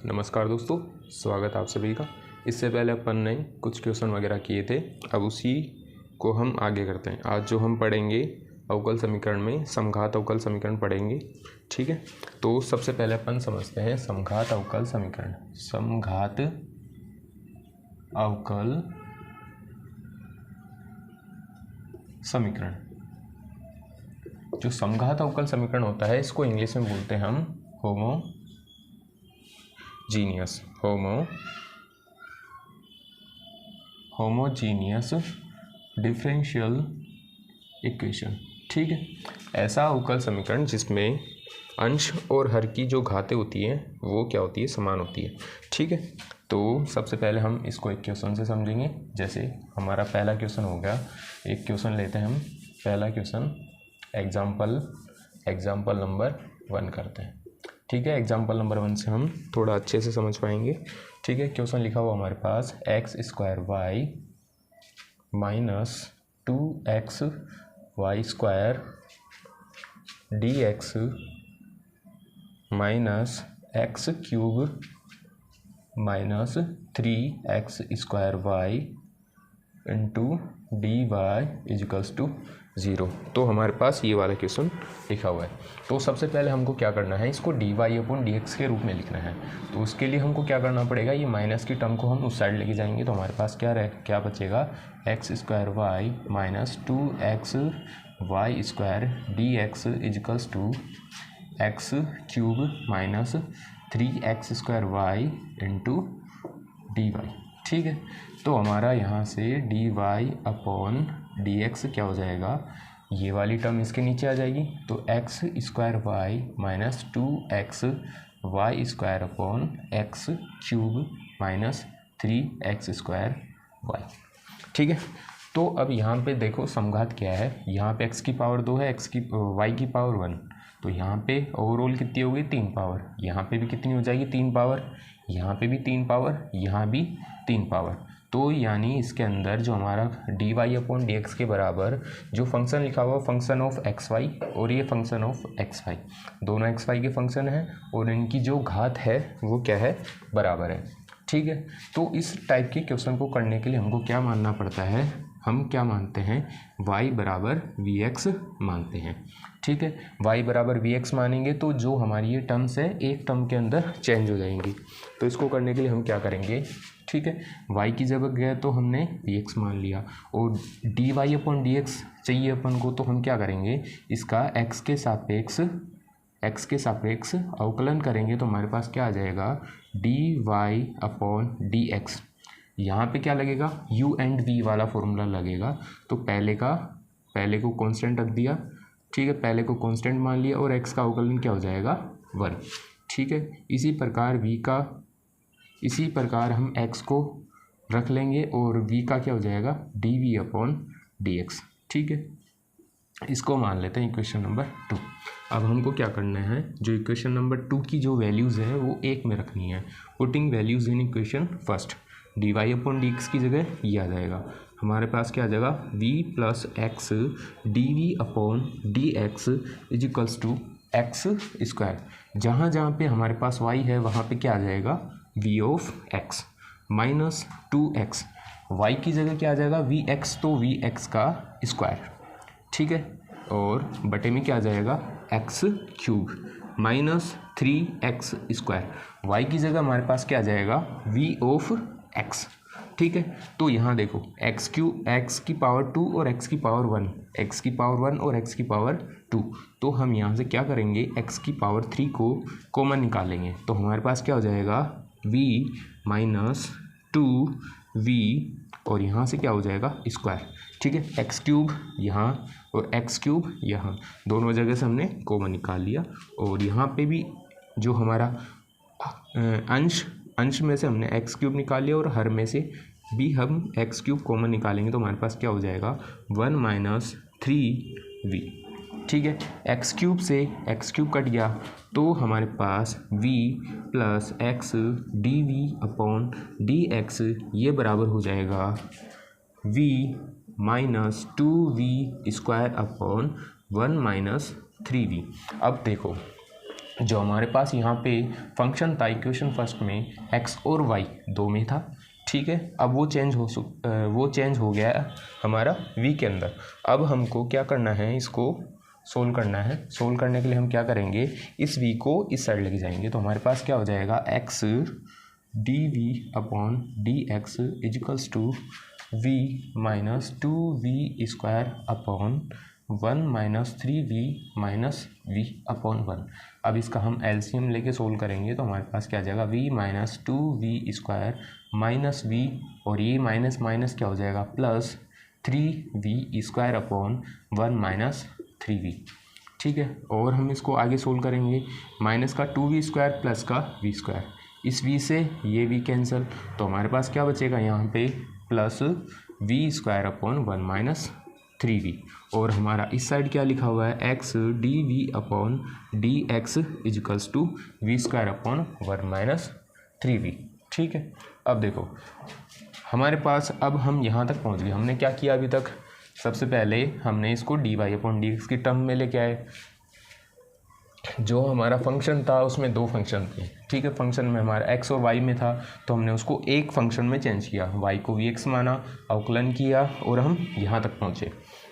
नमस्कार दोस्तों, स्वागत आप सभी का। इससे पहले अपन ने कुछ क्वेश्चन वगैरह किए थे, अब उसी को हम आगे करते हैं। आज जो हम पढ़ेंगे अवकल समीकरण में समघात अवकल समीकरण पढ़ेंगे, ठीक है। तो सबसे पहले अपन समझते हैं समघात अवकल समीकरण। समघात अवकल समीकरण, जो समघात अवकल समीकरण होता है इसको इंग्लिश में बोलते हैं हम होमोजीनियस डिफरेंशियल इक्वेशन, ठीक है। ऐसा अवकल समीकरण जिसमें अंश और हर की जो घातें होती हैं वो क्या होती है, समान होती है, ठीक है। तो सबसे पहले हम इसको एक क्वेश्चन से समझेंगे। जैसे हमारा पहला क्वेश्चन हो गया, एक क्वेश्चन लेते हैं हम। पहला क्वेश्चन एग्जाम्पल नंबर 1 करते हैं, ठीक है। एग्जाम्पल नंबर 1 से हम थोड़ा अच्छे से समझ पाएंगे, ठीक है। क्वेश्चन लिखा हुआ हमारे पास x² minus 2xy² dx minus x³ minus 3x² into dy equals to 0। तो हमारे पास ये वाला क्वेश्चन लिखा हुआ है। तो सबसे पहले हमको क्या करना है, इसको dy/dx के रूप में लिखना है। तो उसके लिए हमको क्या करना पड़ेगा, ये माइनस की टर्म को हम उस साइड लेके जाएंगे। तो हमारे पास क्या बचेगा, x² minus 2xy² dx equals to x³ minus 3x² into dy, ठीक है। तो हमारा यहाँ से dy/dx क्या हो जाएगा, ये वाली टर्म इसके नीचे आ जाएगी। तो x² minus 2xy² x³ minus 3x²y, ठीक है। तो अब यहाँ पे देखो समघात क्या है, यहाँ पे x की पावर 2 है, y की पावर 1। तो यहाँ पे ओवरऑल कितनी होगी, 3 पावर। यहाँ पे भी कितनी हो जाएगी, 3 पावर। यहाँ पे भी 3 पावर, यहाँ भी 3 पावर। तो यानी इसके अंदर जो हमारा dy/dx के बराबर जो फंक्शन लिखा हुआ फंक्शन ऑफ xy और ये फंक्शन ऑफ xy, दोनों xy के फंक्शन है और इनकी जो घात है वो क्या है, बराबर है, ठीक है। तो इस टाइप के क्वेश्चन को करने के लिए हमको क्या मानना पड़ता है, हम क्या मानते हैं, y बराबर vx मानते हैं, ठीक है। y बराबर vx मानेंगे तो जो हमारी ये टर्म्स है एक टर्म के अंदर चेंज हो जाएंगी। तो इसको करने के लिए हम क्या करेंगे, ठीक है, y की जगह गए तो हमने vx मान लिया और dy/dx चाहिए अपन को। तो हम क्या करेंगे, इसका x के सापेक्ष अवकलन करेंगे। तो हमारे पास क्या आ जाएगा, dy/dx। यहाँ पे क्या लगेगा, u एंड v वाला फॉर्मूला लगेगा। तो पहले को कांस्टेंट रख दिया, ठीक है, पहले को कांस्टेंट मान लिया और x का अवकलन क्या हो जाएगा, 1, ठीक है। इसी प्रकार हम x को रख लेंगे और v का क्या हो जाएगा, dv/dx, ठीक है। इसको मान लेते हैं इक्वेशन नंबर 2। अब हमको क्या करना है, जो इक्वेशन नंबर 2 की जो वैल्यूज़ है वो 1 में रखनी है। Putting values in equation first, dy/dx की जगह ये आ जाएगा। हमारे पास क्या आ जाएगा, v + x dv/dx equals to x²। जहाँ पे हमारे पास y है वहाँ पे क्या आ जाएगा, v(x) माइनस 2x। y की जगह क्या आ जाएगा, vx, तो vx का स्क्वायर, ठीक है। और बटे में क्या आ जाएगा, x³ माइनस 3x²। y की जगह हमारे पास क्या आ जाएगा, v(x), ठीक है। तो यहाँ देखो x की पावर 2 और x की पावर 1 और x की पावर 2। तो हम यहाँ से क्या करेंगे, x की पावर 3 को कॉमन निकालेंगे। तो हमारे पास क्या हो जाएगा, v माइनस 2v और यहाँ से क्या हो जाएगा, स्क्वायर, ठीक है। x³ यहाँ और x³ यहाँ, दोनों जगह से हमने कॉमन निकाल लिया। और यहाँ पे भी जो हमारा अंश में से हमने x³ निकाल लिया और हर में से भी हम x³ कॉमन निकालेंगे। तो हमारे पास क्या हो जाएगा, 1 माइनस 3v, ठीक है। x³ से x³ कट गया तो हमारे पास v + x dv/dx ये बराबर हो जाएगा v minus 2v² 1 minus 3v। अब देखो जो हमारे पास यहाँ पे फंक्शन था इक्वेशन फर्स्ट में x और y दो में था, ठीक है। अब वो चेंज हो गया हमारा v के अंदर। अब हमको क्या करना है, इसको सोल्व करना है। सोल्व करने के लिए हम क्या करेंगे, इस v को इस साइड लेके जाएंगे। तो हमारे पास क्या हो जाएगा, x dv upon dx equals to v minus 2v² upon 1 minus 3v minus v upon 1। अब इसका हम एलसीएम लेके सोल्व करेंगे तो हमारे पास क्या आ जाएगा, v minus 2v² minus v, और ये माइनस माइनस क्या हो जाएगा plus 3v² upon 1 minus 3v, ठीक है। और हम इसको आगे सोल्व करेंगे, माइनस का 2v² प्लस का v², इस v से ये v कैंसिल, तो हमारे पास क्या बचेगा यहाँ पे plus v² upon 1 minus 3v। और हमारा इस साइड क्या लिखा हुआ है, x dv upon dx equals to v² upon 1 minus 3v, ठीक है। अब देखो हमारे पास, अब हम यहाँ तक पहुँच गए। हमने क्या किया अभी तक, सबसे पहले हमने इसको dy अपॉन dx की टर्म में लेके आए। जो हमारा फंक्शन था उसमें दो फंक्शन थे, ठीक है। फंक्शन में हमारा x और y में था, तो हमने उसको एक फंक्शन में चेंज किया, y को vx माना, अवकलन किया और हम यहाँ तक पहुँचे।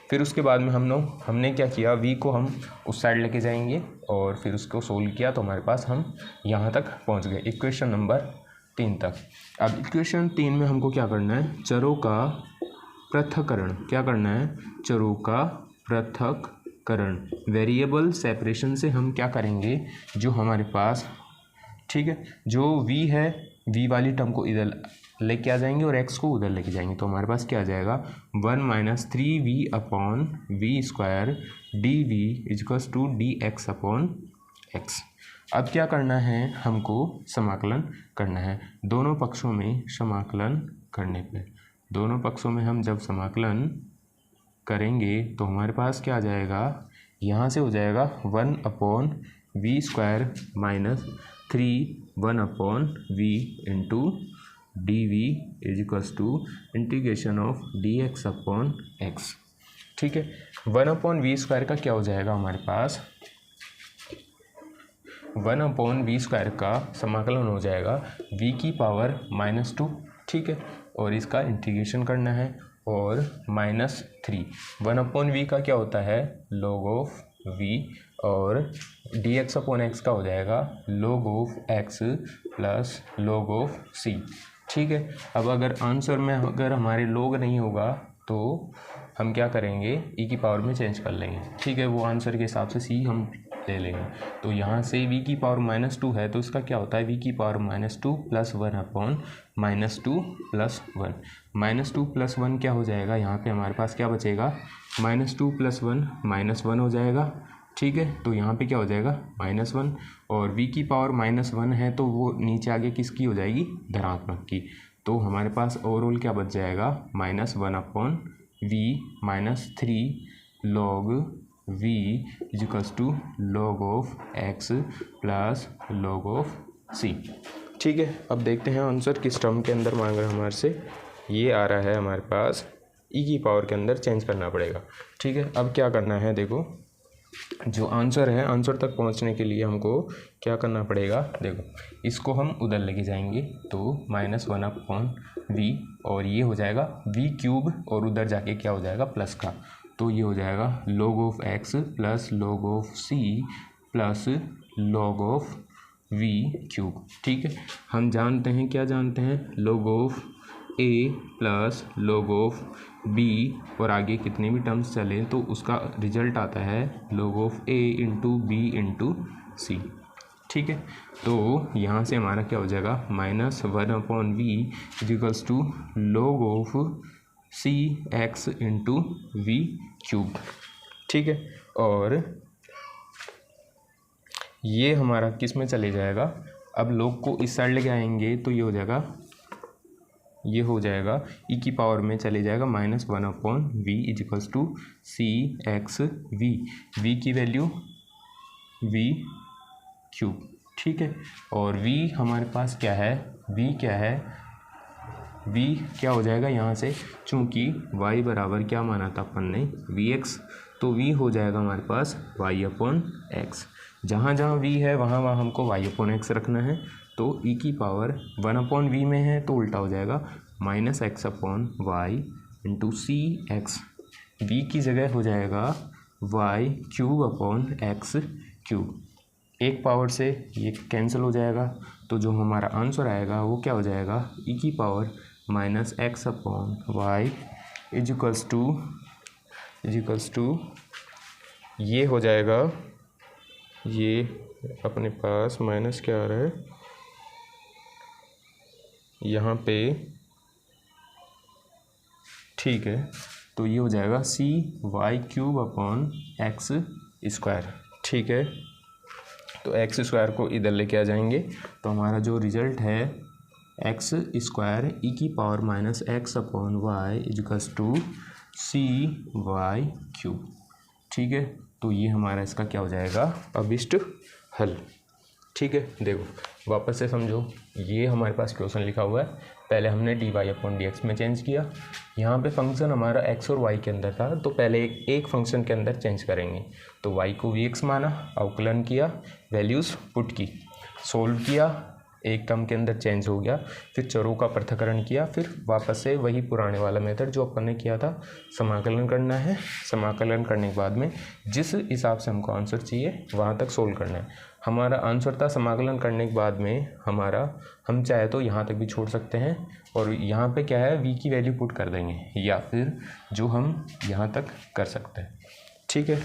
फिर उसके बाद में हमने क्या किया, v को हम उस साइड लेके जाएंगे और फिर उसको सोल्व किया, तो हमारे पास हम यहाँ तक पहुँच गए, इक्वेशन नंबर 3 तक। अब इक्वेशन 3 में हमको क्या करना है, चरों का पृथक्करण। क्या करना है, चरों का पृथक्करण, वेरिएबल सेपरेशन से हम क्या करेंगे, जो हमारे पास, ठीक है, जो v है, v वाली टर्म को इधर लेके आ जाएंगे और x को उधर लेके जाएंगे। तो हमारे पास क्या आ जाएगा, 1 minus 3v upon v² dv equals to dx upon x। अब क्या करना है, हमको समाकलन करना है दोनों पक्षों में। समाकलन करने पे, दोनों पक्षों में हम जब समाकलन करेंगे तो हमारे पास क्या आ जाएगा, यहाँ से हो जाएगा 1 upon v² minus 1 upon v into dv equals to integration of dx upon x, ठीक है। 1 अपॉन v² का क्या हो जाएगा हमारे पास, 1 अपॉन v² का समाकलन हो जाएगा v की पावर -2, ठीक है। और इसका इंटीग्रेशन करना है, और -3 1 अपॉन v का क्या होता है, log ऑफ v, और dx अपॉन x का हो जाएगा log of x plus log of c, ठीक है। अब अगर आंसर में अगर हमारे log नहीं होगा तो हम क्या करेंगे, e की पावर में चेंज कर लेंगे, ठीक है। वो आंसर के हिसाब से c हम ले लेंगे। तो यहाँ से v की पावर -2 है, तो इसका क्या होता है, v की power -2 plus 1 upon -2 plus 1, -2 plus 1 क्या हो जाएगा, यहाँ पे हमारे पास क्या बचेगा, -2 प्लस 1 -1 हो जाएगा, ठीक है। तो यहाँ पे क्या हो जाएगा -1, और v की पावर -1 है तो वो नीचे आगे किसकी हो जाएगी, धनात्मक की। तो हमारे पास ओवरऑल क्या बच जाएगा, -1 upon v -3 log v equals to log of x plus log of c, ठीक है। अब देखते हैं आंसर किस टर्म के अंदर मांग रहा है हमारे से। ये आ रहा है हमारे पास e की पावर के अंदर चेंज करना पड़ेगा, ठीक है। अब क्या करना है, देखो जो आंसर है, आंसर तक पहुंचने के लिए हमको क्या करना पड़ेगा, देखो इसको हम उधर लेके जाएंगे तो -1 अपॉन v, और ये हो जाएगा v³ और उधर जाके क्या हो जाएगा प्लस का, तो ये हो जाएगा log of x plus log of c plus log of v³, ठीक है। हम जानते हैं, क्या जानते हैं, log of a plus log of b, और आगे कितने भी टर्म्स चलें तो उसका रिजल्ट आता है log of a into b into c, ठीक है। तो यहाँ से हमारा क्या हो जाएगा, -1 upon v equals to log of c x into v³, ठीक है। और ये हमारा किस में चले जाएगा, अब log को इस साइड लेके आएंगे तो ये हो जाएगा, ये हो जाएगा e की पावर में चले जाएगा -1 upon v equals to c x v की वैल्यू v³, ठीक है। और v हमारे पास क्या है, v क्या है, v क्या हो जाएगा, यहाँ से चूँकि y बराबर क्या माना था अपन ने, vx, तो v हो जाएगा हमारे पास y अपॉन x, जहाँ जहाँ v है वहाँ वहाँ हमको y अपॉन एक्स रखना है। तो e की पावर 1 अपॉन वी में है तो उल्टा हो जाएगा minus x upon y into c x. V की जगह हो जाएगा y cube upon x cube. एक पावर से ये कैंसिल हो जाएगा, तो जो हमारा आंसर आएगा वो क्या हो जाएगा, e की power minus x upon y equals to ये हो जाएगा, ये अपने पास माइनस क्या आ रहा है यहाँ पे, ठीक है। तो ये हो जाएगा C Y cube upon X square, ठीक है। तो एक्स स्क्वायर को इधर लेके आ जाएंगे तो हमारा जो रिजल्ट है एक्स स्क्वायर ई की power minus x upon y equals to c Y cube, ठीक है। तो ये हमारा इसका क्या हो जाएगा, अभिष्ट हल, ठीक है। देखो वापस से समझो, ये हमारे पास क्वेश्चन लिखा हुआ है, पहले हमने d y upon d x में चेंज किया। यहाँ पे फंक्शन हमारा एक्स और वाई के अंदर था, तो पहले एक फंक्शन के अंदर चेंज करेंगे। तो वाई को वी एक्स माना, अवकलन किया, वैल्यूज़ पुट की, सोल्व किया, एक टर्म के अंदर चेंज हो गया, फिर चरों का पृथक्करण किया, फिर वापस से वही पुराने वाला मेथड जो अपन ने किया था, समाकलन करना है। समाकलन करने के बाद में जिस हिसाब से हमको आंसर चाहिए वहाँ तक सोल्व करना है। हमारा आंसर था समाकलन करने के बाद में हमारा, हम चाहे तो यहाँ तक भी छोड़ सकते हैं और यहाँ पे क्या है v की वैल्यू पुट कर देंगे, या फिर जो हम यहाँ तक कर सकते हैं, ठीक है।